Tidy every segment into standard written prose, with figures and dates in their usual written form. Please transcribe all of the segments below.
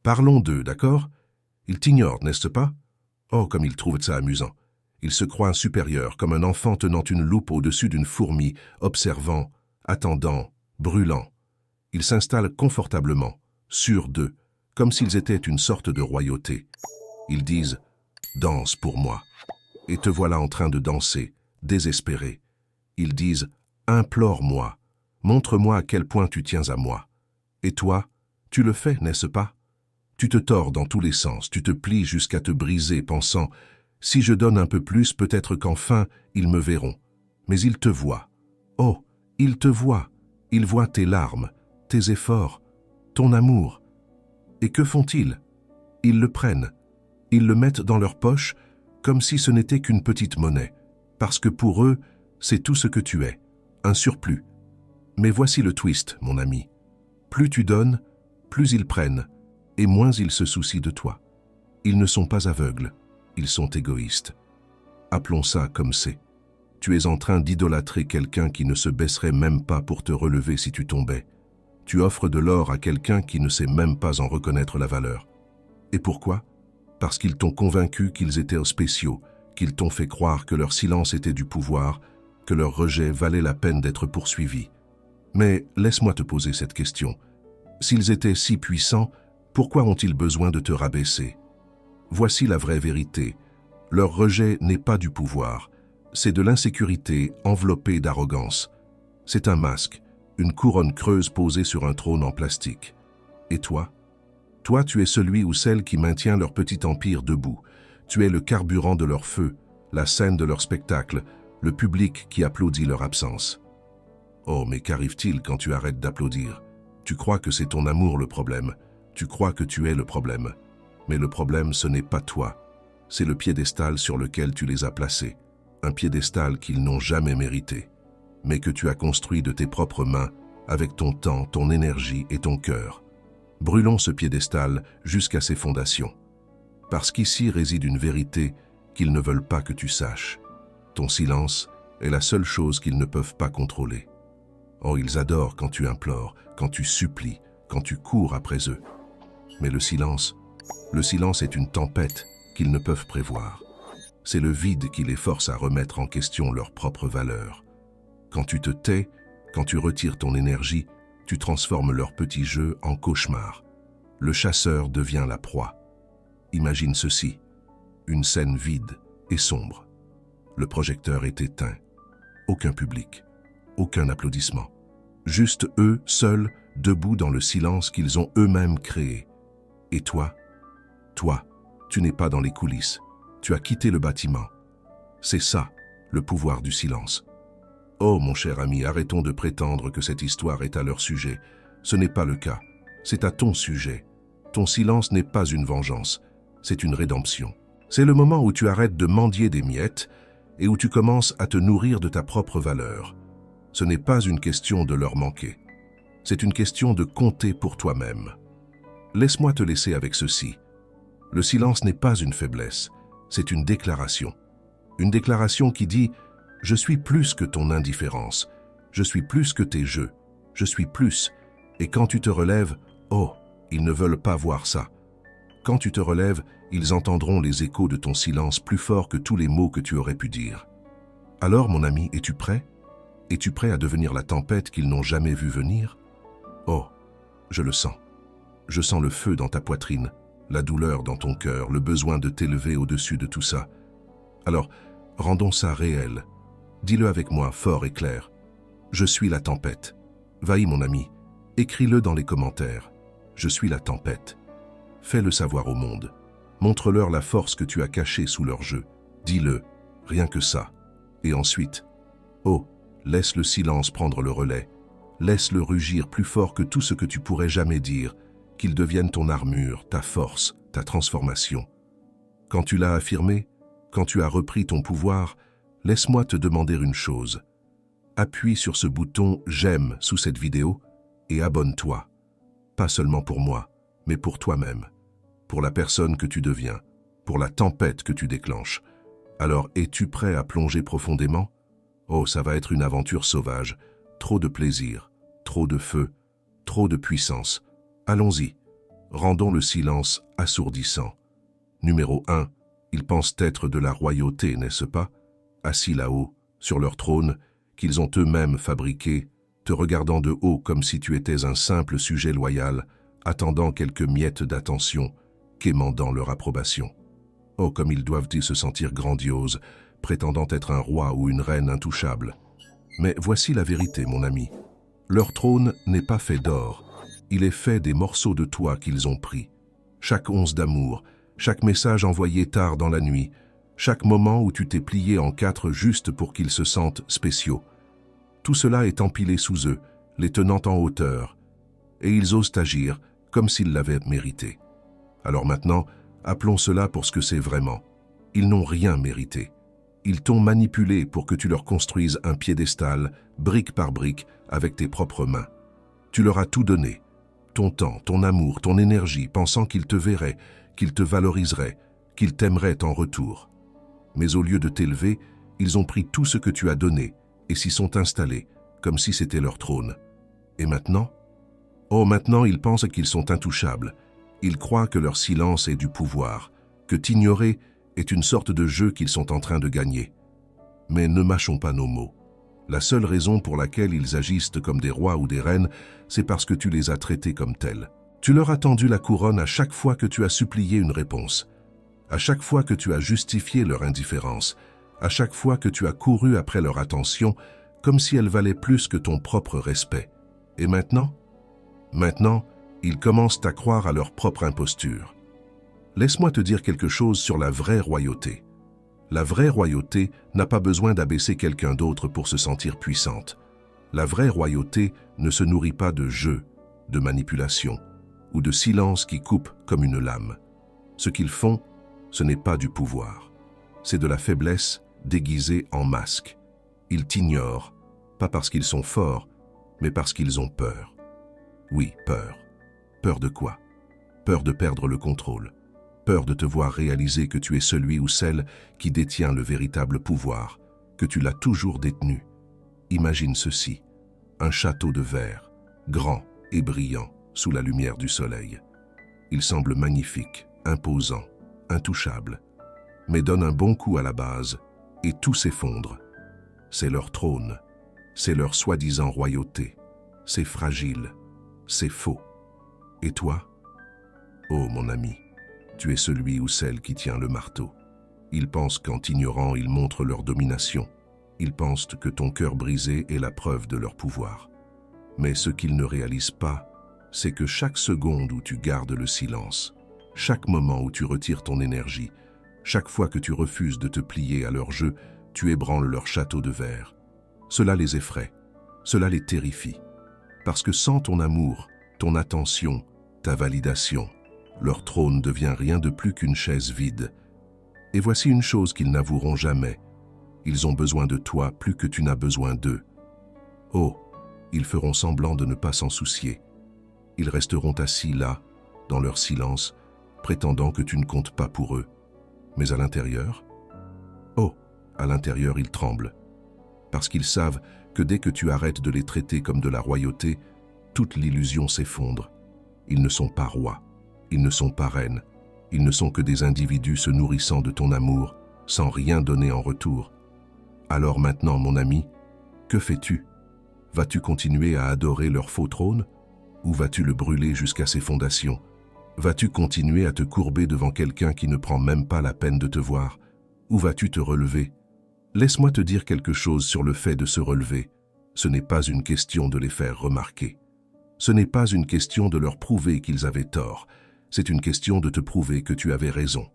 Parlons d'eux, d'accord? Ils t'ignorent, n'est-ce pas? Oh, comme ils trouvent ça amusant. Ils se croient supérieurs, comme un enfant tenant une loupe au-dessus d'une fourmi, observant, attendant, brûlant. Ils s'installent confortablement, sûrs d'eux, comme s'ils étaient une sorte de royauté. Ils disent « Danse pour moi ». Et te voilà en train de danser, désespéré. Ils disent « Implore-moi, montre-moi à quel point tu tiens à moi ». Et toi, tu le fais, n'est-ce pas? Tu te tords dans tous les sens, tu te plies jusqu'à te briser, pensant « Si je donne un peu plus, peut-être qu'enfin, ils me verront ». Mais ils te voient. Oh, ils te voient. Ils voient tes larmes, tes efforts, ton amour. Et que font-ils? Ils le prennent. Ils le mettent dans leur poche comme si ce n'était qu'une petite monnaie, parce que pour eux, c'est tout ce que tu es, un surplus. Mais voici le twist, mon ami. Plus tu donnes, plus ils prennent, et moins ils se soucient de toi. Ils ne sont pas aveugles, ils sont égoïstes. Appelons ça comme c'est. Tu es en train d'idolâtrer quelqu'un qui ne se baisserait même pas pour te relever si tu tombais. Tu offres de l'or à quelqu'un qui ne sait même pas en reconnaître la valeur. Et pourquoi? Parce qu'ils t'ont convaincu qu'ils étaient spéciaux, qu'ils t'ont fait croire que leur silence était du pouvoir, que leur rejet valait la peine d'être poursuivi. Mais laisse-moi te poser cette question. S'ils étaient si puissants, pourquoi ont-ils besoin de te rabaisser? Voici la vraie vérité. Leur rejet n'est pas du pouvoir. C'est de l'insécurité enveloppée d'arrogance. C'est un masque, une couronne creuse posée sur un trône en plastique. Et toi? Toi, tu es celui ou celle qui maintient leur petit empire debout. Tu es le carburant de leur feu, la scène de leur spectacle, le public qui applaudit leur absence. Oh, mais qu'arrive-t-il quand tu arrêtes d'applaudir? Tu crois que c'est ton amour le problème. Tu crois que tu es le problème. Mais le problème, ce n'est pas toi. C'est le piédestal sur lequel tu les as placés. Un piédestal qu'ils n'ont jamais mérité, mais que tu as construit de tes propres mains, avec ton temps, ton énergie et ton cœur. Brûlons ce piédestal jusqu'à ses fondations. Parce qu'ici réside une vérité qu'ils ne veulent pas que tu saches. Ton silence est la seule chose qu'ils ne peuvent pas contrôler. Oh, ils adorent quand tu implores, quand tu supplies, quand tu cours après eux. Mais le silence est une tempête qu'ils ne peuvent prévoir. C'est le vide qui les force à remettre en question leur propre valeur. Quand tu te tais, quand tu retires ton énergie, tu transformes leur petit jeu en cauchemar. Le chasseur devient la proie. Imagine ceci, une scène vide et sombre. Le projecteur est éteint. Aucun public, aucun applaudissement. Juste eux, seuls, debout dans le silence qu'ils ont eux-mêmes créé. Et toi, tu n'es pas dans les coulisses. Tu as quitté le bâtiment. C'est ça, le pouvoir du silence. Oh, mon cher ami, arrêtons de prétendre que cette histoire est à leur sujet. Ce n'est pas le cas. C'est à ton sujet. Ton silence n'est pas une vengeance. C'est une rédemption. C'est le moment où tu arrêtes de mendier des miettes et où tu commences à te nourrir de ta propre valeur. Ce n'est pas une question de leur manquer. C'est une question de compter pour toi-même. Laisse-moi te laisser avec ceci. Le silence n'est pas une faiblesse, c'est une déclaration. Une déclaration qui dit « Je suis plus que ton indifférence, je suis plus que tes jeux, je suis plus. » Et quand tu te relèves, oh, ils ne veulent pas voir ça. Quand tu te relèves, ils entendront les échos de ton silence plus forts que tous les mots que tu aurais pu dire. Alors, mon ami, es-tu prêt? Es-tu prêt à devenir la tempête qu'ils n'ont jamais vue venir? Oh, je le sens. Je sens le feu dans ta poitrine, la douleur dans ton cœur, le besoin de t'élever au-dessus de tout ça. Alors, rendons ça réel. Dis-le avec moi, fort et clair. Je suis la tempête. Vas-y, mon ami. Écris-le dans les commentaires. Je suis la tempête. Fais-le savoir au monde. Montre-leur la force que tu as cachée sous leur jeu. Dis-le, rien que ça. Et ensuite, oh, laisse le silence prendre le relais. Laisse-le rugir plus fort que tout ce que tu pourrais jamais dire, qu'il devienne ton armure, ta force, ta transformation. Quand tu l'as affirmé, quand tu as repris ton pouvoir, laisse-moi te demander une chose. Appuie sur ce bouton « J'aime » sous cette vidéo et abonne-toi. Pas seulement pour moi, mais pour toi-même, pour la personne que tu deviens, pour la tempête que tu déclenches. Alors, es-tu prêt à plonger profondément? Oh, ça va être une aventure sauvage, trop de plaisir, trop de feu, trop de puissance. Allons-y, rendons le silence assourdissant. Numéro 1, ils pensent être de la royauté, n'est-ce pas? Assis là-haut, sur leur trône, qu'ils ont eux-mêmes fabriqué, te regardant de haut comme si tu étais un simple sujet loyal, attendant quelques miettes d'attention, quémandant leur approbation. Oh, comme ils doivent-ils se sentir grandioses, prétendant être un roi ou une reine intouchable. Mais voici la vérité, mon ami. Leur trône n'est pas fait d'or, il est fait des morceaux de toi qu'ils ont pris. Chaque once d'amour, chaque message envoyé tard dans la nuit, chaque moment où tu t'es plié en 4 juste pour qu'ils se sentent spéciaux. Tout cela est empilé sous eux, les tenant en hauteur, et ils osent agir comme s'ils l'avaient mérité. Alors maintenant, appelons cela pour ce que c'est vraiment. Ils n'ont rien mérité. Ils t'ont manipulé pour que tu leur construises un piédestal, brique par brique, avec tes propres mains. Tu leur as tout donné, ton temps, ton amour, ton énergie, pensant qu'ils te verraient, qu'ils te valoriseraient, qu'ils t'aimeraient en retour. Mais au lieu de t'élever, ils ont pris tout ce que tu as donné et s'y sont installés, comme si c'était leur trône. Et maintenant? Oh, maintenant ils pensent qu'ils sont intouchables. Ils croient que leur silence est du pouvoir, que t'ignorer est une sorte de jeu qu'ils sont en train de gagner. Mais ne mâchons pas nos mots. La seule raison pour laquelle ils agissent comme des rois ou des reines, c'est parce que tu les as traités comme tels. Tu leur as tendu la couronne à chaque fois que tu as supplié une réponse, à chaque fois que tu as justifié leur indifférence, à chaque fois que tu as couru après leur attention, comme si elle valait plus que ton propre respect. Et maintenant? Maintenant, ils commencent à croire à leur propre imposture. Laisse-moi te dire quelque chose sur la vraie royauté. La vraie royauté n'a pas besoin d'abaisser quelqu'un d'autre pour se sentir puissante. La vraie royauté ne se nourrit pas de jeux, de manipulation ou de silence qui coupe comme une lame. Ce qu'ils font, ce n'est pas du pouvoir. C'est de la faiblesse déguisée en masque. Ils t'ignorent, pas parce qu'ils sont forts, mais parce qu'ils ont peur. Oui, peur. Peur de quoi? Peur de perdre le contrôle. Peur de te voir réaliser que tu es celui ou celle qui détient le véritable pouvoir, que tu l'as toujours détenu. Imagine ceci, un château de verre, grand et brillant sous la lumière du soleil. Il semble magnifique, imposant, intouchable, mais donne un bon coup à la base et tout s'effondre. C'est leur trône, c'est leur soi-disant royauté, c'est fragile, c'est faux. Et toi? Oh mon ami, tu es celui ou celle qui tient le marteau. Ils pensent qu'en t'ignorant, ils montrent leur domination. Ils pensent que ton cœur brisé est la preuve de leur pouvoir. Mais ce qu'ils ne réalisent pas, c'est que chaque seconde où tu gardes le silence, chaque moment où tu retires ton énergie, chaque fois que tu refuses de te plier à leur jeu, tu ébranles leur château de verre. Cela les effraie, cela les terrifie. Parce que sans ton amour, ton attention, ta validation, leur trône devient rien de plus qu'une chaise vide. Et voici une chose qu'ils n'avoueront jamais. Ils ont besoin de toi plus que tu n'as besoin d'eux. Oh, ils feront semblant de ne pas s'en soucier. Ils resteront assis là, dans leur silence, prétendant que tu ne comptes pas pour eux. Mais à l'intérieur? Oh, à l'intérieur ils tremblent. Parce qu'ils savent que dès que tu arrêtes de les traiter comme de la royauté, toute l'illusion s'effondre. Ils ne sont pas rois. Ils ne sont pas reines, ils ne sont que des individus se nourrissant de ton amour, sans rien donner en retour. Alors maintenant, mon ami, que fais-tu? Vas-tu continuer à adorer leur faux trône? Ou vas-tu le brûler jusqu'à ses fondations? Vas-tu continuer à te courber devant quelqu'un qui ne prend même pas la peine de te voir? Ou vas-tu te relever? Laisse-moi te dire quelque chose sur le fait de se relever. Ce n'est pas une question de les faire remarquer. Ce n'est pas une question de leur prouver qu'ils avaient tort. C'est une question de te prouver que tu avais raison.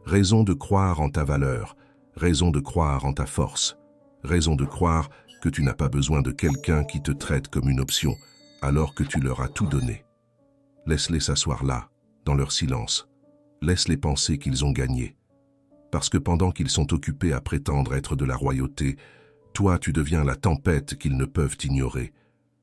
Raison de croire en ta valeur, raison de croire en ta force, raison de croire que tu n'as pas besoin de quelqu'un qui te traite comme une option, alors que tu leur as tout donné. Laisse-les s'asseoir là, dans leur silence. Laisse-les penser qu'ils ont gagné. Parce que pendant qu'ils sont occupés à prétendre être de la royauté, toi tu deviens la tempête qu'ils ne peuvent ignorer.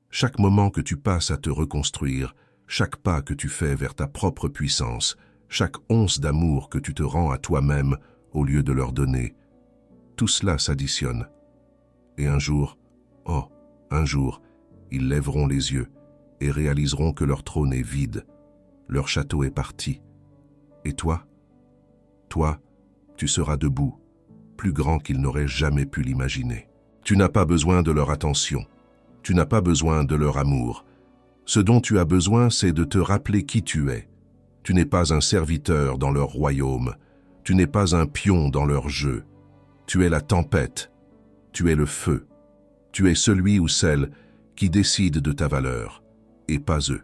Chaque moment que tu passes à te reconstruire, chaque pas que tu fais vers ta propre puissance, chaque once d'amour que tu te rends à toi-même au lieu de leur donner, tout cela s'additionne. Et un jour, oh, un jour, ils lèveront les yeux et réaliseront que leur trône est vide, leur château est parti. Et toi? Toi, tu seras debout, plus grand qu'ils n'auraient jamais pu l'imaginer. Tu n'as pas besoin de leur attention. Tu n'as pas besoin de leur amour. Ce dont tu as besoin, c'est de te rappeler qui tu es. Tu n'es pas un serviteur dans leur royaume. Tu n'es pas un pion dans leur jeu. Tu es la tempête. Tu es le feu. Tu es celui ou celle qui décide de ta valeur, et pas eux.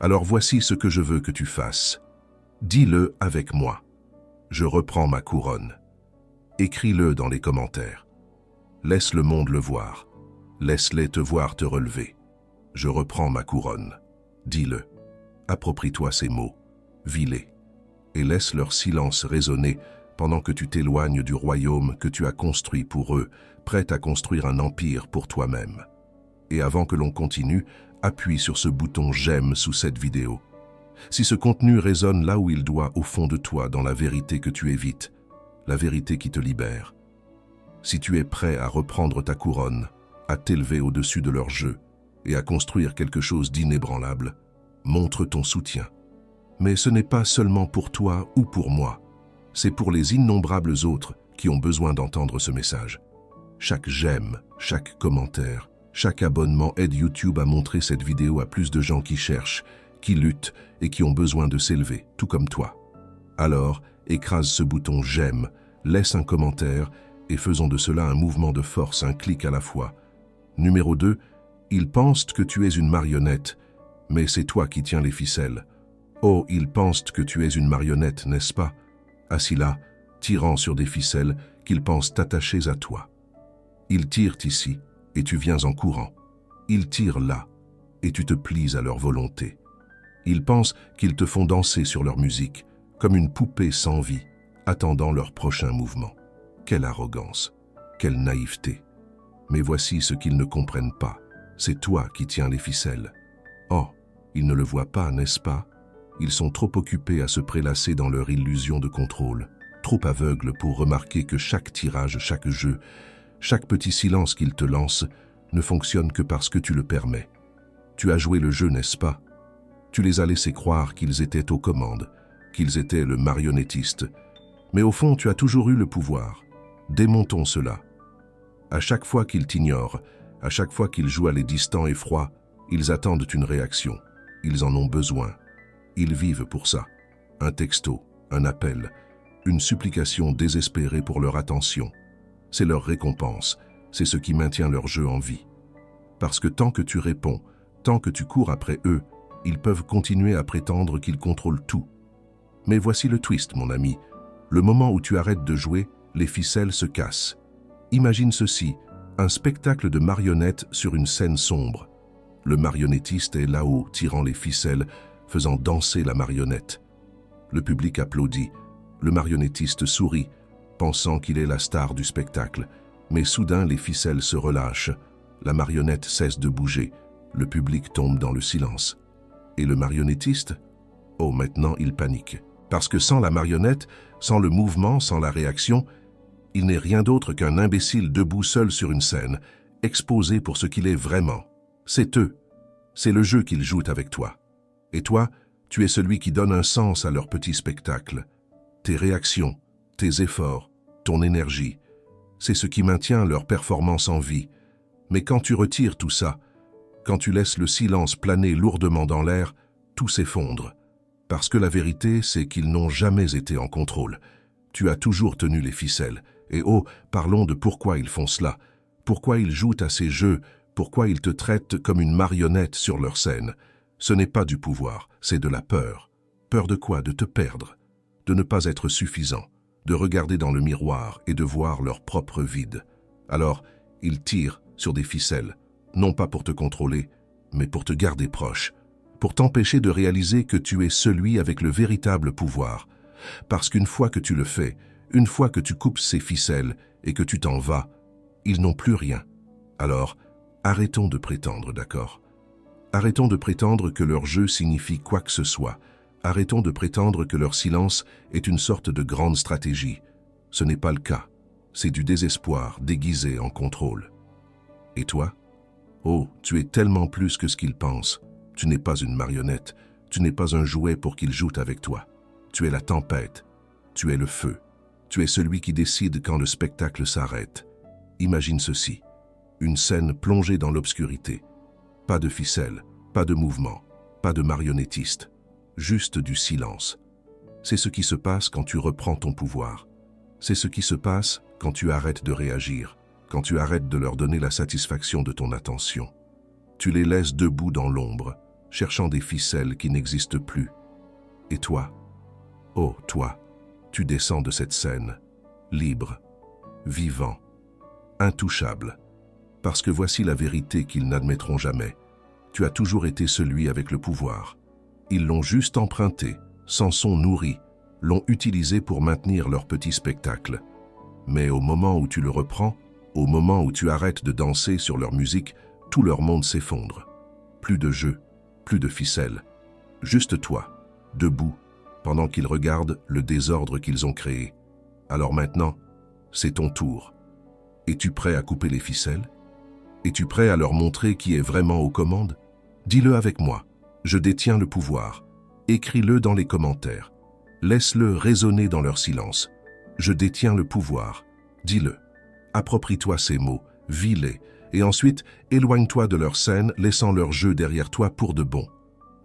Alors voici ce que je veux que tu fasses. Dis-le avec moi. Je reprends ma couronne. Écris-le dans les commentaires. Laisse le monde le voir. Laisse-les te voir te relever. Je reprends ma couronne. Dis-le. Approprie-toi ces mots. Vis-les. Et laisse leur silence résonner pendant que tu t'éloignes du royaume que tu as construit pour eux, prêt à construire un empire pour toi-même. Et avant que l'on continue, appuie sur ce bouton « J'aime » sous cette vidéo. Si ce contenu résonne là où il doit, au fond de toi, dans la vérité que tu évites, la vérité qui te libère. Si tu es prêt à reprendre ta couronne, à t'élever au-dessus de leur jeu et à construire quelque chose d'inébranlable, montre ton soutien. Mais ce n'est pas seulement pour toi ou pour moi, c'est pour les innombrables autres qui ont besoin d'entendre ce message. Chaque j'aime, chaque commentaire, chaque abonnement aide YouTube à montrer cette vidéo à plus de gens qui cherchent, qui luttent et qui ont besoin de s'élever, tout comme toi. Alors, écrase ce bouton « J'aime », laisse un commentaire et faisons de cela un mouvement de force, un clic à la fois. Numéro 2, ils pensent que tu es une marionnette, mais c'est toi qui tiens les ficelles. Oh, ils pensent que tu es une marionnette, n'est-ce pas? Assis là, tirant sur des ficelles qu'ils pensent attachées à toi. Ils tirent ici, et tu viens en courant. Ils tirent là, et tu te plies à leur volonté. Ils pensent qu'ils te font danser sur leur musique, comme une poupée sans vie, attendant leur prochain mouvement. Quelle arrogance, quelle naïveté. Mais voici ce qu'ils ne comprennent pas. C'est toi qui tiens les ficelles. Oh, ils ne le voient pas, n'est-ce pas? Ils sont trop occupés à se prélasser dans leur illusion de contrôle, trop aveugles pour remarquer que chaque tirage, chaque jeu, chaque petit silence qu'ils te lancent ne fonctionne que parce que tu le permets. Tu as joué le jeu, n'est-ce pas? Tu les as laissés croire qu'ils étaient aux commandes, qu'ils étaient le marionnettiste. Mais au fond, tu as toujours eu le pouvoir. Démontons cela. À chaque fois qu'ils t'ignorent, à chaque fois qu'ils jouent à les distants et froids, ils attendent une réaction. Ils en ont besoin. Ils vivent pour ça. Un texto, un appel, une supplication désespérée pour leur attention. C'est leur récompense, c'est ce qui maintient leur jeu en vie. Parce que tant que tu réponds, tant que tu cours après eux, ils peuvent continuer à prétendre qu'ils contrôlent tout. Mais voici le twist, mon ami. Le moment où tu arrêtes de jouer, les ficelles se cassent. Imagine ceci, un spectacle de marionnettes sur une scène sombre. Le marionnettiste est là-haut, tirant les ficelles, faisant danser la marionnette. Le public applaudit. Le marionnettiste sourit, pensant qu'il est la star du spectacle. Mais soudain, les ficelles se relâchent. La marionnette cesse de bouger. Le public tombe dans le silence. Et le marionnettiste? Oh, maintenant, il panique. Parce que sans la marionnette, sans le mouvement, sans la réaction, il n'est rien d'autre qu'un imbécile debout seul sur une scène, exposé pour ce qu'il est vraiment. C'est eux. C'est le jeu qu'ils jouent avec toi. Et toi, tu es celui qui donne un sens à leur petit spectacle. Tes réactions, tes efforts, ton énergie, c'est ce qui maintient leur performance en vie. Mais quand tu retires tout ça, quand tu laisses le silence planer lourdement dans l'air, tout s'effondre. Parce que la vérité, c'est qu'ils n'ont jamais été en contrôle. Tu as toujours tenu les ficelles. Et oh, parlons de pourquoi ils font cela. Pourquoi ils jouent à ces jeux, pourquoi ils te traitent comme une marionnette sur leur scène. Ce n'est pas du pouvoir, c'est de la peur. Peur de quoi? De te perdre, de ne pas être suffisant, de regarder dans le miroir et de voir leur propre vide. Alors, ils tirent sur des ficelles, non pas pour te contrôler, mais pour te garder proche, pour t'empêcher de réaliser que tu es celui avec le véritable pouvoir. Parce qu'une fois que tu le fais, une fois que tu coupes ces ficelles et que tu t'en vas, ils n'ont plus rien. Alors, arrêtons de prétendre, d'accord? Arrêtons de prétendre que leur jeu signifie quoi que ce soit. Arrêtons de prétendre que leur silence est une sorte de grande stratégie. Ce n'est pas le cas. C'est du désespoir déguisé en contrôle. Et toi? Oh, tu es tellement plus que ce qu'ils pensent. Tu n'es pas une marionnette. Tu n'es pas un jouet pour qu'ils jouent avec toi. Tu es la tempête. Tu es le feu. Tu es celui qui décide quand le spectacle s'arrête. Imagine ceci. Une scène plongée dans l'obscurité. Pas de ficelle, pas de mouvement, pas de marionnettiste. Juste du silence. C'est ce qui se passe quand tu reprends ton pouvoir. C'est ce qui se passe quand tu arrêtes de réagir, quand tu arrêtes de leur donner la satisfaction de ton attention. Tu les laisses debout dans l'ombre, cherchant des ficelles qui n'existent plus. Et toi, oh toi, tu descends de cette scène, libre, vivant, intouchable. Parce que voici la vérité qu'ils n'admettront jamais. Tu as toujours été celui avec le pouvoir. Ils l'ont juste emprunté, s'en sont nourris, l'ont utilisé pour maintenir leur petit spectacle. Mais au moment où tu le reprends, au moment où tu arrêtes de danser sur leur musique, tout leur monde s'effondre. Plus de jeu, plus de ficelle. Juste toi, debout, pendant qu'ils regardent le désordre qu'ils ont créé. Alors maintenant, c'est ton tour. Es-tu prêt à couper les ficelles? Es-tu prêt à leur montrer qui est vraiment aux commandes? Dis-le avec moi. Je détiens le pouvoir. Écris-le dans les commentaires. Laisse-le résonner dans leur silence. Je détiens le pouvoir. Dis-le. Approprie-toi ces mots, vis-les, et ensuite éloigne-toi de leur scène, laissant leur jeu derrière toi pour de bon.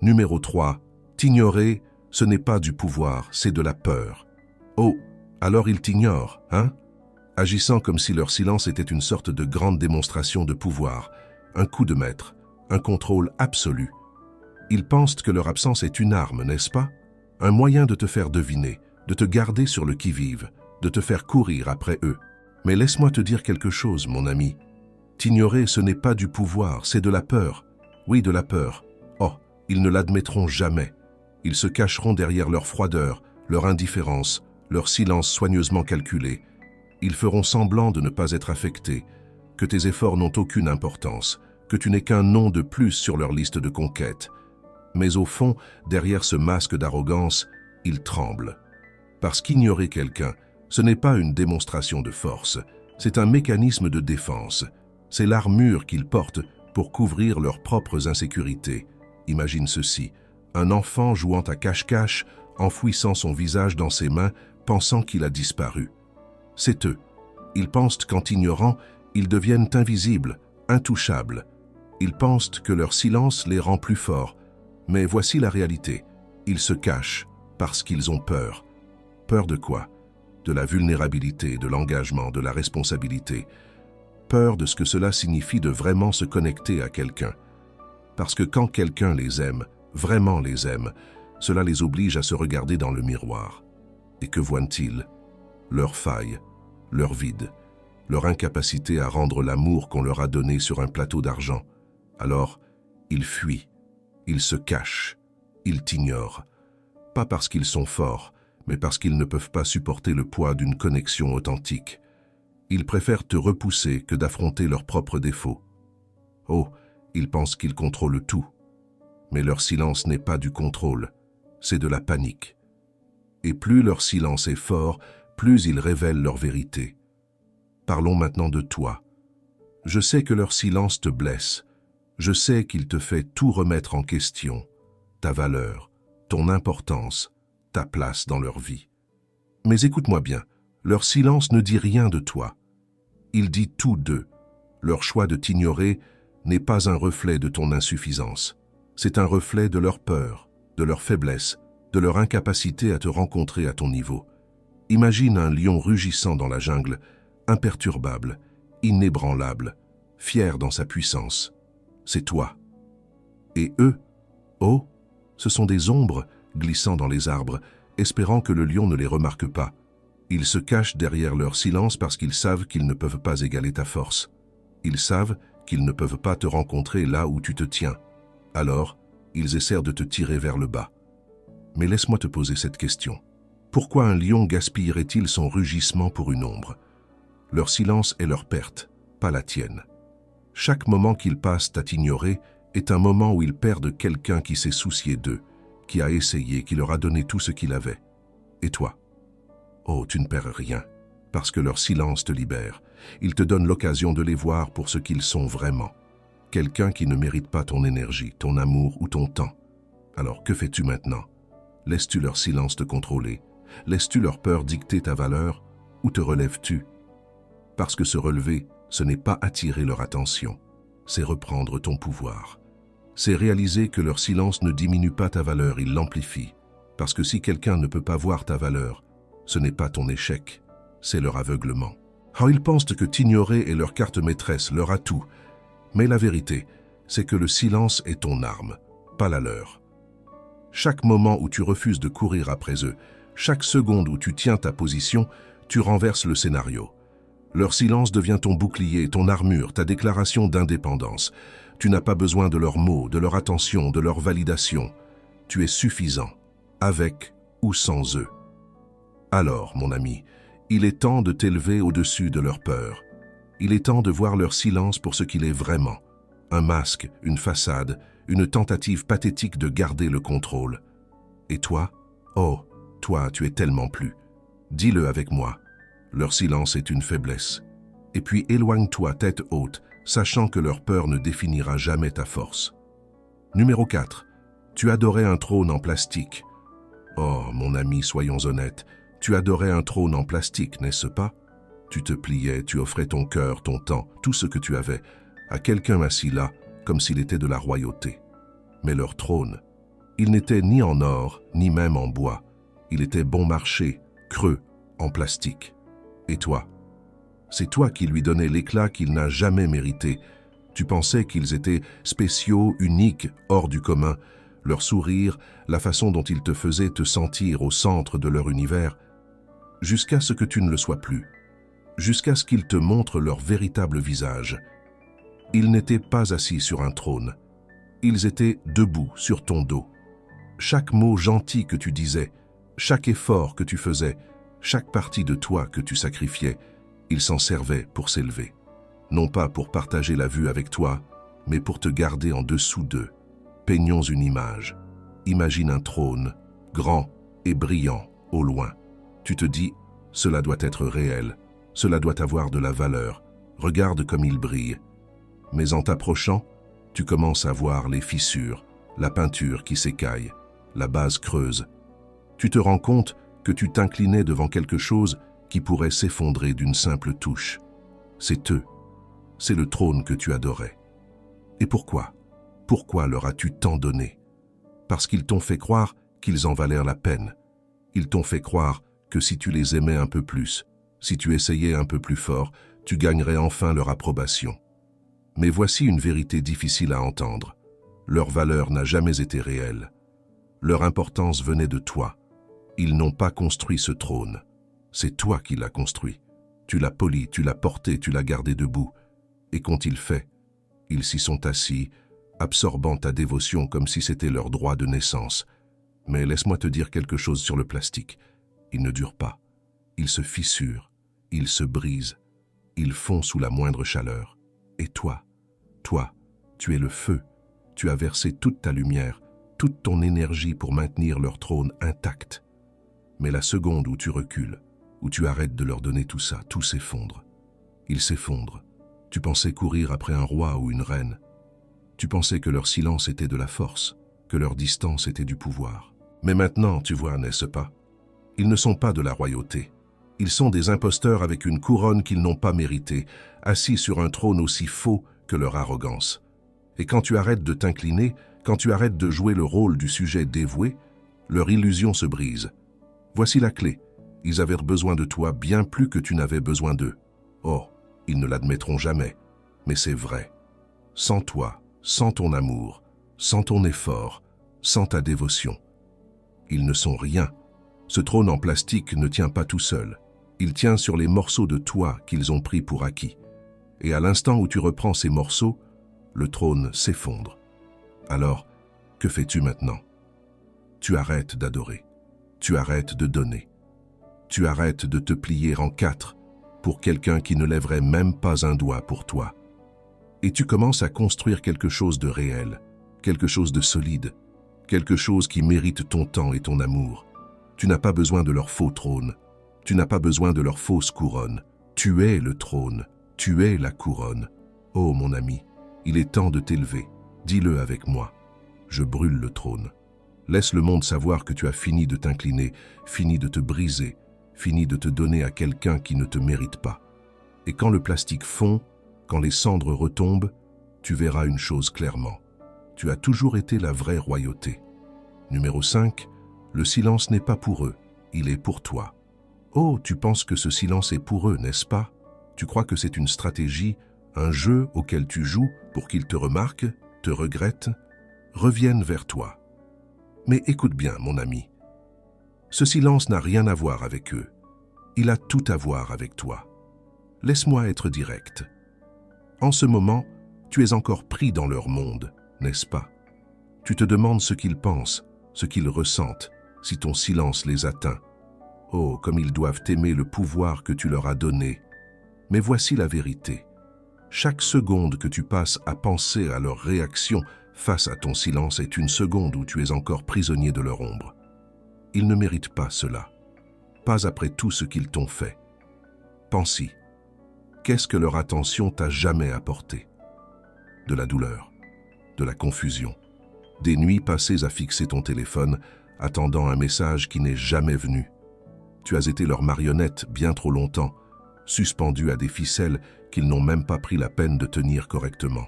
Numéro 3. T'ignorer, ce n'est pas du pouvoir, c'est de la peur. Oh, alors ils t'ignorent, hein? Agissant comme si leur silence était une sorte de grande démonstration de pouvoir, un coup de maître, un contrôle absolu. Ils pensent que leur absence est une arme, n'est-ce pas? Un moyen de te faire deviner, de te garder sur le qui-vive, de te faire courir après eux. Mais laisse-moi te dire quelque chose, mon ami. T'ignorer, ce n'est pas du pouvoir, c'est de la peur. Oui, de la peur. Oh, ils ne l'admettront jamais. Ils se cacheront derrière leur froideur, leur indifférence, leur silence soigneusement calculé. Ils feront semblant de ne pas être affectés, que tes efforts n'ont aucune importance, que tu n'es qu'un nom de plus sur leur liste de conquêtes. Mais au fond, derrière ce masque d'arrogance, ils tremblent. Parce qu'ignorer quelqu'un, ce n'est pas une démonstration de force, c'est un mécanisme de défense. C'est l'armure qu'ils portent pour couvrir leurs propres insécurités. Imagine ceci, un enfant jouant à cache-cache, enfouissant son visage dans ses mains, pensant qu'il a disparu. C'est eux. Ils pensent qu'en t'ignorant, ils deviennent invisibles, intouchables. Ils pensent que leur silence les rend plus forts. Mais voici la réalité. Ils se cachent parce qu'ils ont peur. Peur de quoi? De la vulnérabilité, de l'engagement, de la responsabilité. Peur de ce que cela signifie de vraiment se connecter à quelqu'un. Parce que quand quelqu'un les aime, vraiment les aime, cela les oblige à se regarder dans le miroir. Et que voient-ils? Leurs failles, leur vide, leur incapacité à rendre l'amour qu'on leur a donné sur un plateau d'argent. Alors, ils fuient, ils se cachent, ils t'ignorent. Pas parce qu'ils sont forts, mais parce qu'ils ne peuvent pas supporter le poids d'une connexion authentique. Ils préfèrent te repousser que d'affronter leurs propres défauts. Oh, ils pensent qu'ils contrôlent tout. Mais leur silence n'est pas du contrôle, c'est de la panique. Et plus leur silence est fort, plus ils révèlent leur vérité. Parlons maintenant de toi. Je sais que leur silence te blesse. Je sais qu'il te fait tout remettre en question. Ta valeur, ton importance, ta place dans leur vie. Mais écoute-moi bien, leur silence ne dit rien de toi. Il dit tout d'eux. Leur choix de t'ignorer n'est pas un reflet de ton insuffisance. C'est un reflet de leur peur, de leur faiblesse, de leur incapacité à te rencontrer à ton niveau. Imagine un lion rugissant dans la jungle, imperturbable, inébranlable, fier dans sa puissance. C'est toi. Et eux, oh, ce sont des ombres glissant dans les arbres, espérant que le lion ne les remarque pas. Ils se cachent derrière leur silence parce qu'ils savent qu'ils ne peuvent pas égaler ta force. Ils savent qu'ils ne peuvent pas te rencontrer là où tu te tiens. Alors, ils essaient de te tirer vers le bas. Mais laisse-moi te poser cette question. Pourquoi un lion gaspillerait-il son rugissement pour une ombre? Leur silence est leur perte, pas la tienne. Chaque moment qu'ils passent à t'ignorer est un moment où ils perdent quelqu'un qui s'est soucié d'eux, qui a essayé, qui leur a donné tout ce qu'il avait. Et toi? Oh, tu ne perds rien, parce que leur silence te libère. Ils te donnent l'occasion de les voir pour ce qu'ils sont vraiment. Quelqu'un qui ne mérite pas ton énergie, ton amour ou ton temps. Alors que fais-tu maintenant? Laisses-tu leur silence te contrôler? Laisses-tu leur peur dicter ta valeur? Ou te relèves-tu? Parce que se relever, ce n'est pas attirer leur attention, c'est reprendre ton pouvoir. C'est réaliser que leur silence ne diminue pas ta valeur, il l'amplifie. Parce que si quelqu'un ne peut pas voir ta valeur, ce n'est pas ton échec, c'est leur aveuglement. Oh, ils pensent que t'ignorer est leur carte maîtresse, leur atout. Mais la vérité, c'est que le silence est ton arme, pas la leur. Chaque moment où tu refuses de courir après eux, chaque seconde où tu tiens ta position, tu renverses le scénario. Leur silence devient ton bouclier, ton armure, ta déclaration d'indépendance. Tu n'as pas besoin de leurs mots, de leur attention, de leur validation. Tu es suffisant, avec ou sans eux. Alors, mon ami, il est temps de t'élever au-dessus de leur peur. Il est temps de voir leur silence pour ce qu'il est vraiment. Un masque, une façade, une tentative pathétique de garder le contrôle. Et toi? Oh, toi, tu es tellement plus. Dis-le avec moi. Leur silence est une faiblesse. Et puis éloigne-toi tête haute, sachant que leur peur ne définira jamais ta force. Numéro 4. Tu adorais un trône en plastique. Oh, mon ami, soyons honnêtes, tu adorais un trône en plastique, n'est-ce pas? Tu te pliais, tu offrais ton cœur, ton temps, tout ce que tu avais, à quelqu'un assis là, comme s'il était de la royauté. Mais leur trône, il n'était ni en or, ni même en bois. Il était bon marché, creux, en plastique. Et toi? C'est toi qui lui donnais l'éclat qu'il n'a jamais mérité. Tu pensais qu'ils étaient spéciaux, uniques, hors du commun. Leur sourire, la façon dont ils te faisaient te sentir au centre de leur univers, jusqu'à ce que tu ne le sois plus, jusqu'à ce qu'ils te montrent leur véritable visage. Ils n'étaient pas assis sur un trône. Ils étaient debout sur ton dos. Chaque mot gentil que tu disais, chaque effort que tu faisais, chaque partie de toi que tu sacrifiais, ils s'en servaient pour s'élever. Non pas pour partager la vue avec toi, mais pour te garder en dessous d'eux. Peignons une image. Imagine un trône, grand et brillant, au loin. Tu te dis, cela doit être réel, cela doit avoir de la valeur. Regarde comme il brille. Mais en t'approchant, tu commences à voir les fissures, la peinture qui s'écaille, la base creuse. Tu te rends compte que tu t'inclinais devant quelque chose qui pourrait s'effondrer d'une simple touche. C'est eux. C'est le trône que tu adorais. Et pourquoi? Pourquoi leur as-tu tant donné? Parce qu'ils t'ont fait croire qu'ils en valèrent la peine. Ils t'ont fait croire que si tu les aimais un peu plus, si tu essayais un peu plus fort, tu gagnerais enfin leur approbation. Mais voici une vérité difficile à entendre. Leur valeur n'a jamais été réelle. Leur importance venait de toi. Ils n'ont pas construit ce trône. C'est toi qui l'as construit. Tu l'as poli, tu l'as porté, tu l'as gardé debout. Et qu'ont-ils fait? Ils s'y sont assis, absorbant ta dévotion comme si c'était leur droit de naissance. Mais laisse-moi te dire quelque chose sur le plastique. Il ne dure pas. Il se fissure, il se brise, il fond sous la moindre chaleur. Et toi, tu es le feu. Tu as versé toute ta lumière, toute ton énergie pour maintenir leur trône intact. Mais la seconde où tu recules, où tu arrêtes de leur donner tout ça, tout s'effondre. Il s'effondre. Tu pensais courir après un roi ou une reine. Tu pensais que leur silence était de la force, que leur distance était du pouvoir. Mais maintenant, tu vois, n'est-ce pas? Ils ne sont pas de la royauté. Ils sont des imposteurs avec une couronne qu'ils n'ont pas méritée, assis sur un trône aussi faux que leur arrogance. Et quand tu arrêtes de t'incliner, quand tu arrêtes de jouer le rôle du sujet dévoué, leur illusion se brise. Voici la clé. Ils avaient besoin de toi bien plus que tu n'avais besoin d'eux. Oh, ils ne l'admettront jamais, mais c'est vrai. Sans toi, sans ton amour, sans ton effort, sans ta dévotion, ils ne sont rien. Ce trône en plastique ne tient pas tout seul. Il tient sur les morceaux de toi qu'ils ont pris pour acquis. Et à l'instant où tu reprends ces morceaux, le trône s'effondre. Alors, que fais-tu maintenant? Tu arrêtes d'adorer. Tu arrêtes de donner. Tu arrêtes de te plier en quatre pour quelqu'un qui ne lèverait même pas un doigt pour toi. Et tu commences à construire quelque chose de réel, quelque chose de solide, quelque chose qui mérite ton temps et ton amour. Tu n'as pas besoin de leur faux trône. Tu n'as pas besoin de leur fausse couronne. Tu es le trône. Tu es la couronne. Oh mon ami, il est temps de t'élever. Dis-le avec moi. Je brûle le trône. Laisse le monde savoir que tu as fini de t'incliner, fini de te briser, fini de te donner à quelqu'un qui ne te mérite pas. Et quand le plastique fond, quand les cendres retombent, tu verras une chose clairement. Tu as toujours été la vraie royauté. Numéro 5, le silence n'est pas pour eux, il est pour toi. Oh, tu penses que ce silence est pour eux, n'est-ce pas? Tu crois que c'est une stratégie, un jeu auquel tu joues pour qu'ils te remarquent, te regrettent, reviennent vers toi. Mais écoute bien, mon ami. Ce silence n'a rien à voir avec eux. Il a tout à voir avec toi. Laisse-moi être direct. En ce moment, tu es encore pris dans leur monde, n'est-ce pas? Tu te demandes ce qu'ils pensent, ce qu'ils ressentent, si ton silence les atteint. Oh, comme ils doivent aimer le pouvoir que tu leur as donné. Mais voici la vérité. Chaque seconde que tu passes à penser à leur réaction face à ton silence est une seconde où tu es encore prisonnier de leur ombre. Ils ne méritent pas cela. Pas après tout ce qu'ils t'ont fait. Pense-y. Qu'est-ce que leur attention t'a jamais apporté? De la douleur, de la confusion, des nuits passées à fixer ton téléphone, attendant un message qui n'est jamais venu. Tu as été leur marionnette bien trop longtemps, suspendue à des ficelles qu'ils n'ont même pas pris la peine de tenir correctement.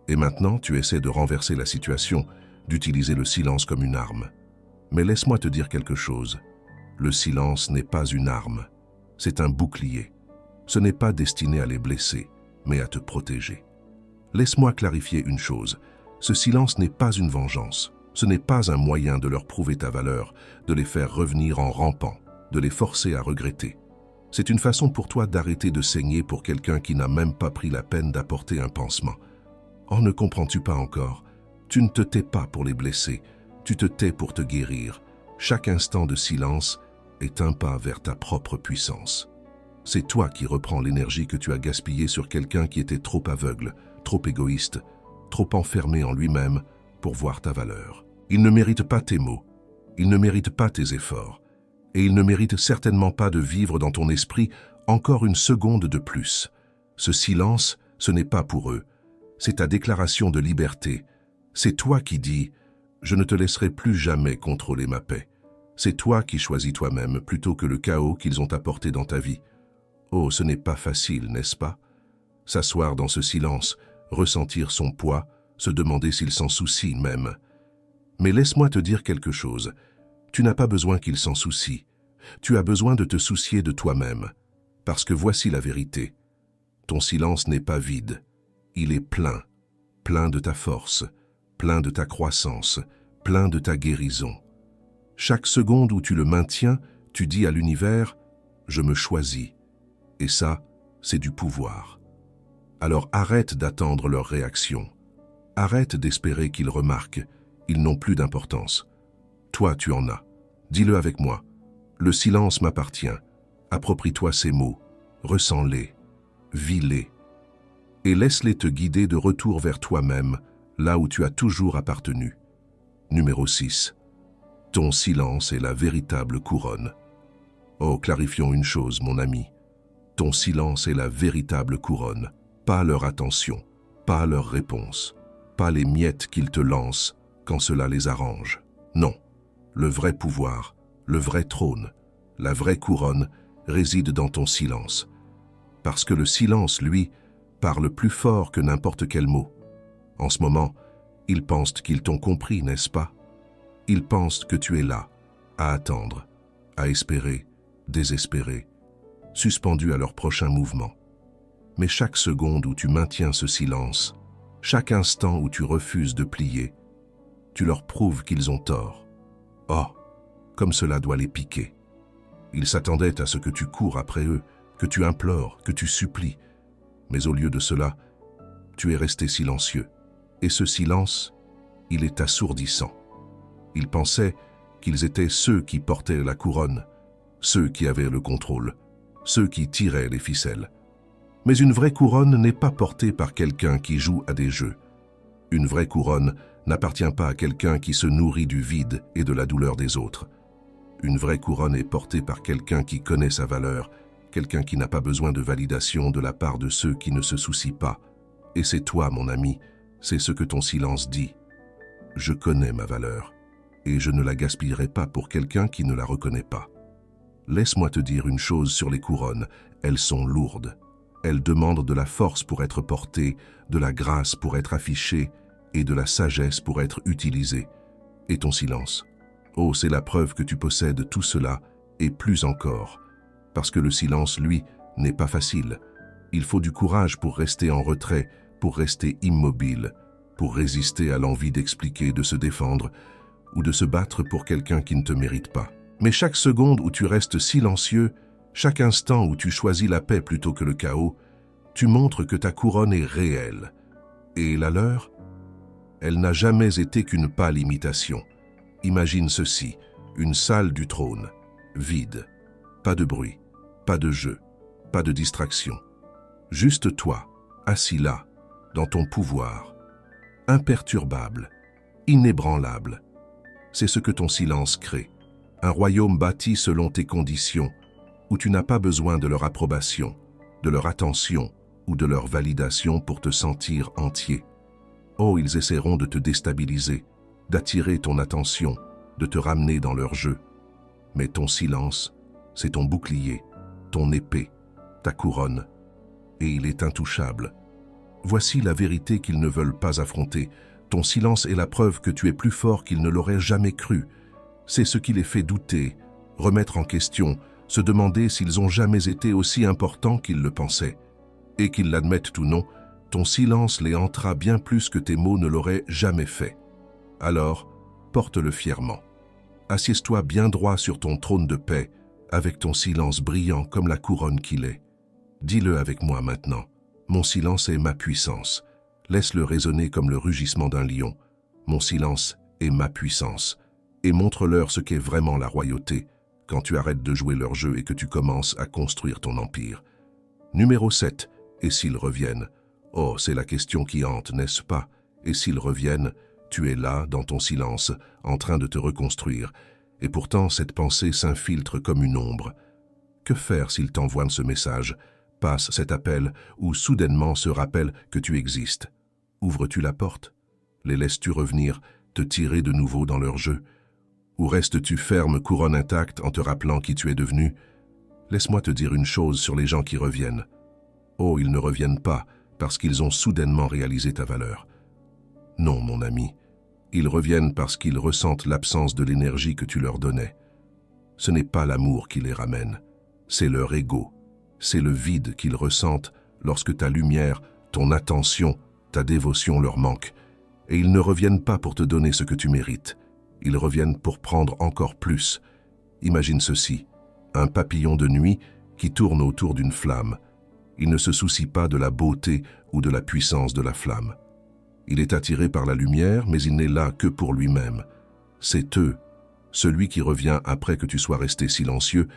Et maintenant, tu essaies de renverser la situation, d'utiliser le silence comme une arme. Mais laisse-moi te dire quelque chose. Le silence n'est pas une arme, c'est un bouclier. Ce n'est pas destiné à les blesser, mais à te protéger. Laisse-moi clarifier une chose. Ce silence n'est pas une vengeance. Ce n'est pas un moyen de leur prouver ta valeur, de les faire revenir en rampant, de les forcer à regretter. C'est une façon pour toi d'arrêter de saigner pour quelqu'un qui n'a même pas pris la peine d'apporter un pansement. Oh, ne comprends-tu pas encore? Tu ne te tais pas pour les blesser, tu te tais pour te guérir. Chaque instant de silence est un pas vers ta propre puissance. C'est toi qui reprends l'énergie que tu as gaspillée sur quelqu'un qui était trop aveugle, trop égoïste, trop enfermé en lui-même pour voir ta valeur. Il ne mérite pas tes mots, il ne mérite pas tes efforts, et il ne mérite certainement pas de vivre dans ton esprit encore une seconde de plus. Ce silence, ce n'est pas pour eux, c'est ta déclaration de liberté. C'est toi qui dis « Je ne te laisserai plus jamais contrôler ma paix ». C'est toi qui choisis toi-même plutôt que le chaos qu'ils ont apporté dans ta vie. Oh, ce n'est pas facile, n'est-ce pas? S'asseoir dans ce silence, ressentir son poids, se demander s'il s'en soucie même. Mais laisse-moi te dire quelque chose. Tu n'as pas besoin qu'il s'en soucie. Tu as besoin de te soucier de toi-même. Parce que voici la vérité. Ton silence n'est pas vide. Il est plein. Plein de ta force, plein de ta croissance, plein de ta guérison. Chaque seconde où tu le maintiens, tu dis à l'univers « Je me choisis ». Et ça, c'est du pouvoir. Alors arrête d'attendre leur réaction. Arrête d'espérer qu'ils remarquent. Ils n'ont plus d'importance. Toi, tu en as. Dis-le avec moi. Le silence m'appartient. Approprie-toi ces mots. Ressens-les. Vis-les. Et laisse-les te guider de retour vers toi-même, là où tu as toujours appartenu. Numéro 6. Ton silence est la véritable couronne. Oh, clarifions une chose, mon ami. Ton silence est la véritable couronne, pas leur attention, pas leur réponse, pas les miettes qu'ils te lancent quand cela les arrange. Non, le vrai pouvoir, le vrai trône, la vraie couronne réside dans ton silence. Parce que le silence, lui, parle plus fort que n'importe quel mot. En ce moment, ils pensent qu'ils t'ont compris, n'est-ce pas? Ils pensent que tu es là, à attendre, à espérer, désespérer, suspendu à leur prochain mouvement. Mais chaque seconde où tu maintiens ce silence, chaque instant où tu refuses de plier, tu leur prouves qu'ils ont tort. Oh, comme cela doit les piquer. Ils s'attendaient à ce que tu cours après eux, que tu implores, que tu supplies. Mais au lieu de cela, tu es resté silencieux. Et ce silence, il est assourdissant. Ils pensaient qu'ils étaient ceux qui portaient la couronne, ceux qui avaient le contrôle, ceux qui tiraient les ficelles. Mais une vraie couronne n'est pas portée par quelqu'un qui joue à des jeux. Une vraie couronne n'appartient pas à quelqu'un qui se nourrit du vide et de la douleur des autres. Une vraie couronne est portée par quelqu'un qui connaît sa valeur, quelqu'un qui n'a pas besoin de validation de la part de ceux qui ne se soucient pas. Et c'est toi, mon ami, c'est ce que ton silence dit. Je connais ma valeur. et je ne la gaspillerai pas pour quelqu'un qui ne la reconnaît pas. Laisse-moi te dire une chose sur les couronnes, elles sont lourdes. Elles demandent de la force pour être portées, de la grâce pour être affichées et de la sagesse pour être utilisée. Et ton silence? Oh, c'est la preuve que tu possèdes tout cela et plus encore. Parce que le silence, lui, n'est pas facile. Il faut du courage pour rester en retrait, pour rester immobile, pour résister à l'envie d'expliquer, de se défendre ou de se battre pour quelqu'un qui ne te mérite pas. Mais chaque seconde où tu restes silencieux, chaque instant où tu choisis la paix plutôt que le chaos, tu montres que ta couronne est réelle. Et la leur? Elle n'a jamais été qu'une pâle imitation. Imagine ceci, une salle du trône, vide, pas de bruit, pas de jeu, pas de distraction. Juste toi, assis là, dans ton pouvoir, imperturbable, inébranlable. C'est ce que ton silence crée, un royaume bâti selon tes conditions, où tu n'as pas besoin de leur approbation, de leur attention ou de leur validation pour te sentir entier. Oh, ils essaieront de te déstabiliser, d'attirer ton attention, de te ramener dans leur jeu. Mais ton silence, c'est ton bouclier, ton épée, ta couronne, et il est intouchable. Voici la vérité qu'ils ne veulent pas affronter. Ton silence est la preuve que tu es plus fort qu'ils ne l'auraient jamais cru. C'est ce qui les fait douter, remettre en question, se demander s'ils ont jamais été aussi importants qu'ils le pensaient. Et qu'ils l'admettent ou non, ton silence les hantera bien plus que tes mots ne l'auraient jamais fait. Alors, porte-le fièrement. Assieds-toi bien droit sur ton trône de paix, avec ton silence brillant comme la couronne qu'il est. Dis-le avec moi maintenant. Mon silence est ma puissance. Laisse-le résonner comme le rugissement d'un lion. Mon silence est ma puissance. Et montre-leur ce qu'est vraiment la royauté, quand tu arrêtes de jouer leur jeu et que tu commences à construire ton empire. Numéro 7. Et s'ils reviennent? Oh, c'est la question qui hante, n'est-ce pas? Et s'ils reviennent, tu es là, dans ton silence, en train de te reconstruire. Et pourtant, cette pensée s'infiltre comme une ombre. Que faire s'ils t'envoient ce message? Passe cet appel ou soudainement se rappelle que tu existes. Ouvres-tu la porte? Les laisses-tu revenir, te tirer de nouveau dans leur jeu? Ou restes-tu ferme, couronne intacte, en te rappelant qui tu es devenu? Laisse-moi te dire une chose sur les gens qui reviennent. Oh, ils ne reviennent pas parce qu'ils ont soudainement réalisé ta valeur. Non, mon ami, ils reviennent parce qu'ils ressentent l'absence de l'énergie que tu leur donnais. Ce n'est pas l'amour qui les ramène, c'est leur ego. C'est le vide qu'ils ressentent lorsque ta lumière, ton attention, ta dévotion leur manquent. Et ils ne reviennent pas pour te donner ce que tu mérites. Ils reviennent pour prendre encore plus. Imagine ceci, un papillon de nuit qui tourne autour d'une flamme. Il ne se soucie pas de la beauté ou de la puissance de la flamme. Il est attiré par la lumière, mais il n'est là que pour lui-même. C'est eux, celui qui revient après que tu sois resté silencieux.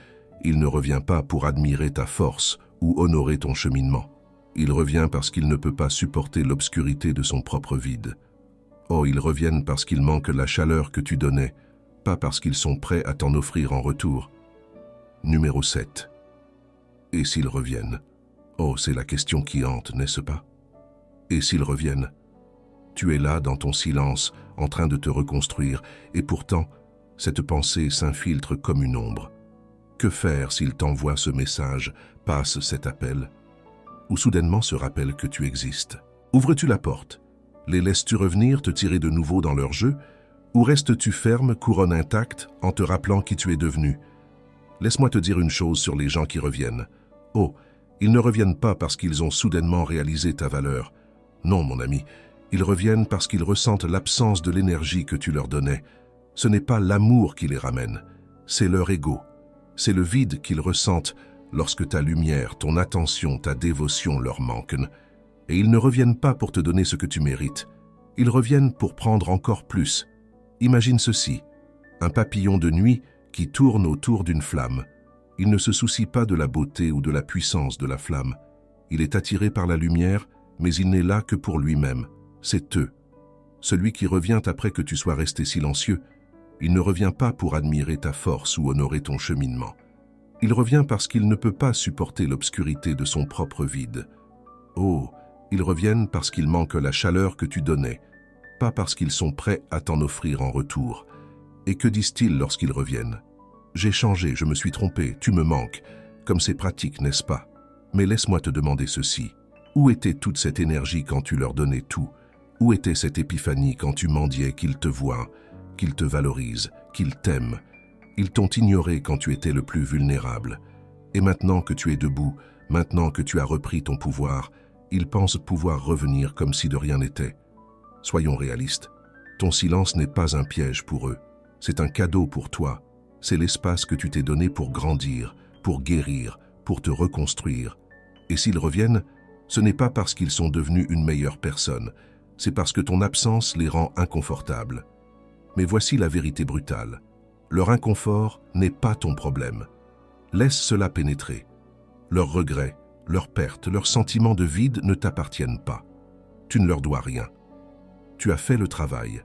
Il ne revient pas pour admirer ta force ou honorer ton cheminement. Il revient parce qu'il ne peut pas supporter l'obscurité de son propre vide. Oh, ils reviennent parce qu'ils manquent la chaleur que tu donnais, pas parce qu'ils sont prêts à t'en offrir en retour. Numéro 7. Et s'ils reviennent? Oh, c'est la question qui hante, n'est-ce pas? Et s'ils reviennent? Tu es là dans ton silence, en train de te reconstruire, et pourtant, cette pensée s'infiltre comme une ombre. Que faire s'ils t'envoient ce message, passe cet appel? Ou soudainement se rappelle que tu existes? Ouvres-tu la porte? Les laisses-tu revenir te tirer de nouveau dans leur jeu? Ou restes-tu ferme, couronne intacte, en te rappelant qui tu es devenu? Laisse-moi te dire une chose sur les gens qui reviennent. Oh, ils ne reviennent pas parce qu'ils ont soudainement réalisé ta valeur. Non, mon ami, ils reviennent parce qu'ils ressentent l'absence de l'énergie que tu leur donnais. Ce n'est pas l'amour qui les ramène, c'est leur ego. C'est le vide qu'ils ressentent lorsque ta lumière, ton attention, ta dévotion leur manquent. Et ils ne reviennent pas pour te donner ce que tu mérites. Ils reviennent pour prendre encore plus. Imagine ceci, un papillon de nuit qui tourne autour d'une flamme. Il ne se soucie pas de la beauté ou de la puissance de la flamme. Il est attiré par la lumière, mais il n'est là que pour lui-même. C'est eux. Celui qui revient après que tu sois resté silencieux, il ne revient pas pour admirer ta force ou honorer ton cheminement. Il revient parce qu'il ne peut pas supporter l'obscurité de son propre vide. Oh, ils reviennent parce qu'ils manquent la chaleur que tu donnais, pas parce qu'ils sont prêts à t'en offrir en retour. Et que disent-ils lorsqu'ils reviennent? J'ai changé, je me suis trompé, tu me manques. Comme c'est pratique, n'est-ce pas? Mais laisse-moi te demander ceci. Où était toute cette énergie quand tu leur donnais tout? Où était cette épiphanie quand tu mendiais qu'ils te voient, qu'ils te valorisent, qu'ils t'aiment? Ils t'ont ignoré quand tu étais le plus vulnérable. Et maintenant que tu es debout, maintenant que tu as repris ton pouvoir, ils pensent pouvoir revenir comme si de rien n'était. Soyons réalistes. Ton silence n'est pas un piège pour eux. C'est un cadeau pour toi. C'est l'espace que tu t'es donné pour grandir, pour guérir, pour te reconstruire. Et s'ils reviennent, ce n'est pas parce qu'ils sont devenus une meilleure personne, c'est parce que ton absence les rend inconfortables. Mais voici la vérité brutale. Leur inconfort n'est pas ton problème. Laisse cela pénétrer. Leurs regrets, leurs pertes, leurs sentiments de vide ne t'appartiennent pas. Tu ne leur dois rien. Tu as fait le travail.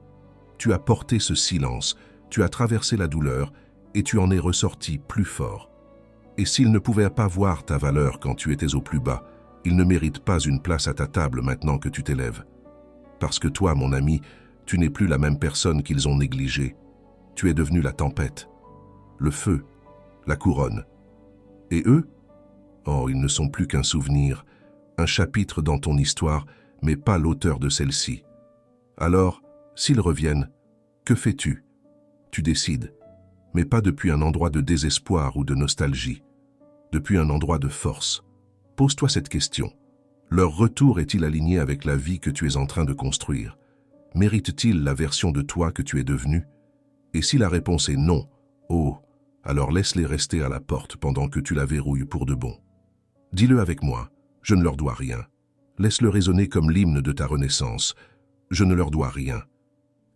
Tu as porté ce silence, tu as traversé la douleur et tu en es ressorti plus fort. Et s'ils ne pouvaient pas voir ta valeur quand tu étais au plus bas, ils ne méritent pas une place à ta table maintenant que tu t'élèves. Parce que toi, mon ami, tu n'es plus la même personne qu'ils ont négligée. Tu es devenu la tempête, le feu, la couronne. Et eux? Oh, ils ne sont plus qu'un souvenir, un chapitre dans ton histoire, mais pas l'auteur de celle-ci. Alors, s'ils reviennent, que fais-tu? Tu décides, mais pas depuis un endroit de désespoir ou de nostalgie, depuis un endroit de force. Pose-toi cette question. Leur retour est-il aligné avec la vie que tu es en train de construire? Mérite-t-il la version de toi que tu es devenue? Et si la réponse est non, oh, alors laisse-les rester à la porte pendant que tu la verrouilles pour de bon. Dis-le avec moi, je ne leur dois rien. Laisse-le résonner comme l'hymne de ta renaissance. Je ne leur dois rien.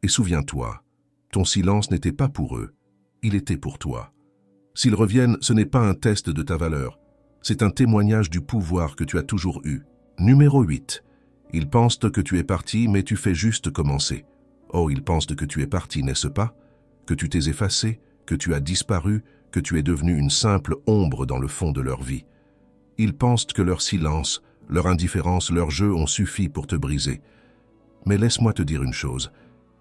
Et souviens-toi, ton silence n'était pas pour eux, il était pour toi. S'ils reviennent, ce n'est pas un test de ta valeur, c'est un témoignage du pouvoir que tu as toujours eu. Numéro 8. Ils pensent que tu es parti, mais tu fais juste commencer. Oh, ils pensent que tu es parti, n'est-ce pas? Que tu t'es effacé, que tu as disparu, que tu es devenu une simple ombre dans le fond de leur vie. Ils pensent que leur silence, leur indifférence, leur jeu ont suffi pour te briser. Mais laisse-moi te dire une chose,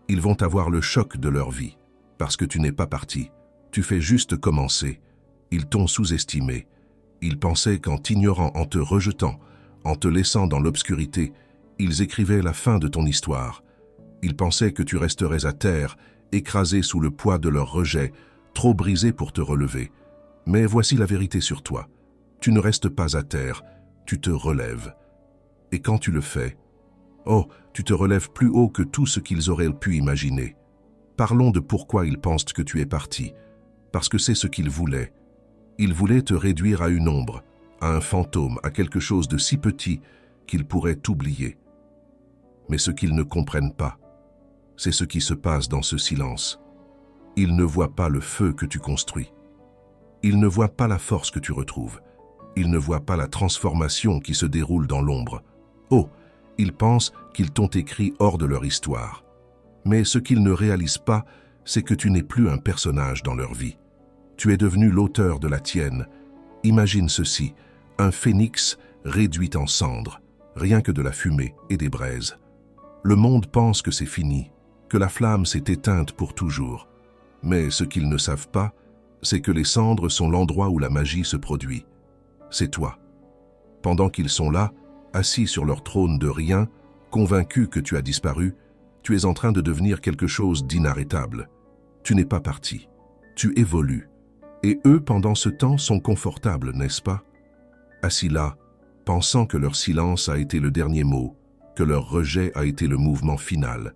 ils vont avoir le choc de leur vie, parce que tu n'es pas parti. Tu fais juste commencer. Ils t'ont sous-estimé. Ils pensaient qu'en t'ignorant, en te rejetant, en te laissant dans l'obscurité, ils écrivaient la fin de ton histoire. Ils pensaient que tu resterais à terre, écrasé sous le poids de leur rejet, trop brisé pour te relever. Mais voici la vérité sur toi. Tu ne restes pas à terre, tu te relèves. Et quand tu le fais, oh, tu te relèves plus haut que tout ce qu'ils auraient pu imaginer. Parlons de pourquoi ils pensent que tu es parti. Parce que c'est ce qu'ils voulaient. Ils voulaient te réduire à une ombre, à un fantôme, à quelque chose de si petit qu'ils pourraient t'oublier. Mais ce qu'ils ne comprennent pas, c'est ce qui se passe dans ce silence. Ils ne voient pas le feu que tu construis. Ils ne voient pas la force que tu retrouves. Ils ne voient pas la transformation qui se déroule dans l'ombre. Oh, ils pensent qu'ils t'ont écrit hors de leur histoire. Mais ce qu'ils ne réalisent pas, c'est que tu n'es plus un personnage dans leur vie. Tu es devenu l'auteur de la tienne. Imagine ceci, un phénix réduit en cendres, rien que de la fumée et des braises. Le monde pense que c'est fini, que la flamme s'est éteinte pour toujours. Mais ce qu'ils ne savent pas, c'est que les cendres sont l'endroit où la magie se produit. C'est toi. Pendant qu'ils sont là, assis sur leur trône de rien, convaincus que tu as disparu, tu es en train de devenir quelque chose d'inarrêtable. Tu n'es pas parti. Tu évolues. Et eux, pendant ce temps, sont confortables, n'est-ce pas? Assis là, pensant que leur silence a été le dernier mot, que leur rejet a été le mouvement final.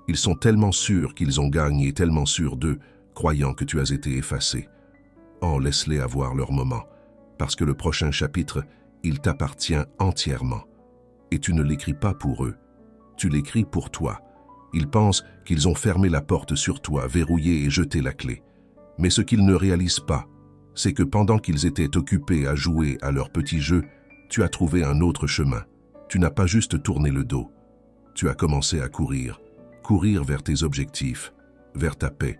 Ils sont tellement sûrs qu'ils ont gagné, tellement sûrs d'eux, croyant que tu as été effacé. Oh, laisse-les avoir leur moment, parce que le prochain chapitre, il t'appartient entièrement. Et tu ne l'écris pas pour eux, tu l'écris pour toi. Ils pensent qu'ils ont fermé la porte sur toi, verrouillé et jeté la clé. Mais ce qu'ils ne réalisent pas, c'est que pendant qu'ils étaient occupés à jouer à leur petit jeu, tu as trouvé un autre chemin. Tu n'as pas juste tourné le dos. Tu as commencé à courir vers tes objectifs, vers ta paix,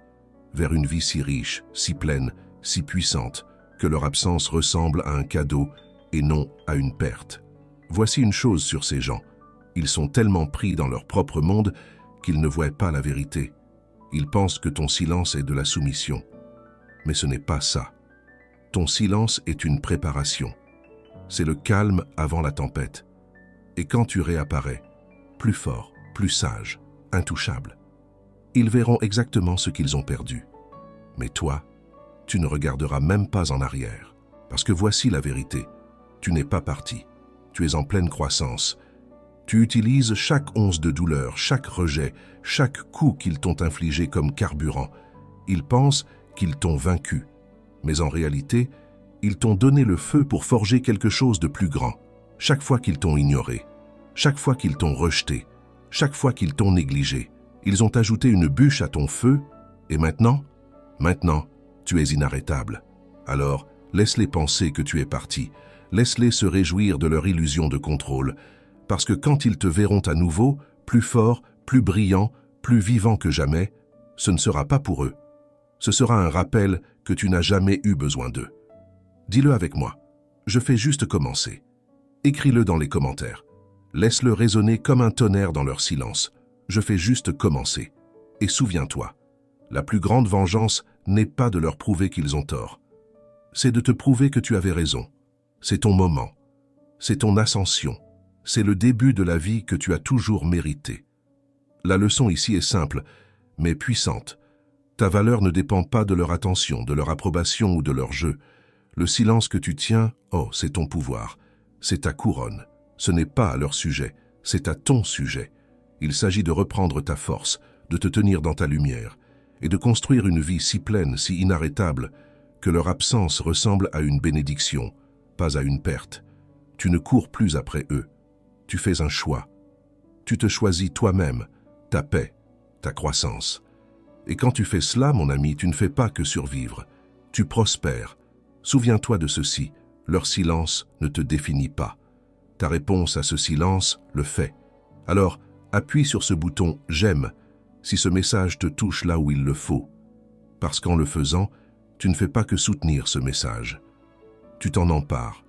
vers une vie si riche, si pleine, si puissante, que leur absence ressemble à un cadeau et non à une perte. Voici une chose sur ces gens. Ils sont tellement pris dans leur propre monde qu'ils ne voient pas la vérité. Ils pensent que ton silence est de la soumission. Mais ce n'est pas ça. Ton silence est une préparation. C'est le calme avant la tempête. Et quand tu réapparais, plus fort, plus sage, intouchable, ils verront exactement ce qu'ils ont perdu. Mais toi, tu ne regarderas même pas en arrière. Parce que voici la vérité. Tu n'es pas parti. Tu es en pleine croissance. Tu utilises chaque once de douleur, chaque rejet, chaque coup qu'ils t'ont infligé comme carburant. Ils pensent qu'ils t'ont vaincu. Mais en réalité, ils t'ont donné le feu pour forger quelque chose de plus grand. Chaque fois qu'ils t'ont ignoré, chaque fois qu'ils t'ont rejeté, chaque fois qu'ils t'ont négligé, ils ont ajouté une bûche à ton feu, et maintenant, tu es inarrêtable. Alors, laisse-les penser que tu es parti. Laisse-les se réjouir de leur illusion de contrôle. Parce que quand ils te verront à nouveau, plus fort, plus brillant, plus vivant que jamais, ce ne sera pas pour eux. Ce sera un rappel que tu n'as jamais eu besoin d'eux. Dis-le avec moi. Je fais juste commencer. Écris-le dans les commentaires. Laisse-le résonner comme un tonnerre dans leur silence. Je fais juste commencer. Et souviens-toi, la plus grande vengeance n'est pas de leur prouver qu'ils ont tort. C'est de te prouver que tu avais raison. C'est ton moment. C'est ton ascension. C'est le début de la vie que tu as toujours mérité. La leçon ici est simple, mais puissante. Ta valeur ne dépend pas de leur attention, de leur approbation ou de leur jeu. Le silence que tu tiens, c'est ton pouvoir. C'est ta couronne. Ce n'est pas à leur sujet, c'est à ton sujet. Il s'agit de reprendre ta force, de te tenir dans ta lumière, et de construire une vie si pleine, si inarrêtable, que leur absence ressemble à une bénédiction, pas à une perte. Tu ne cours plus après eux. Tu fais un choix. Tu te choisis toi-même, ta paix, ta croissance. Et quand tu fais cela, mon ami, tu ne fais pas que survivre. Tu prospères. Souviens-toi de ceci, leur silence ne te définit pas. Ta réponse à ce silence le fait. Alors, appuie sur ce bouton « J'aime » si ce message te touche là où il le faut. Parce qu'en le faisant, tu ne fais pas que soutenir ce message. Tu t'en empares.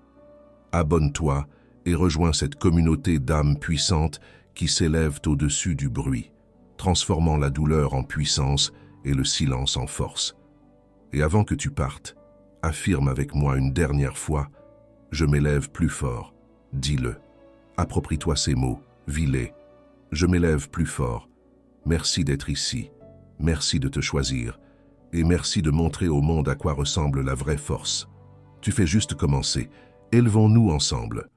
Abonne-toi et rejoins cette communauté d'âmes puissantes qui s'élèvent au-dessus du bruit, transformant la douleur en puissance et le silence en force. Et avant que tu partes, affirme avec moi une dernière fois « Je m'élève plus fort ». Dis-le. Approprie-toi ces mots, vis-les. Je m'élève plus fort. Merci d'être ici. Merci de te choisir. Et merci de montrer au monde à quoi ressemble la vraie force. Tu fais juste commencer. Élevons-nous ensemble.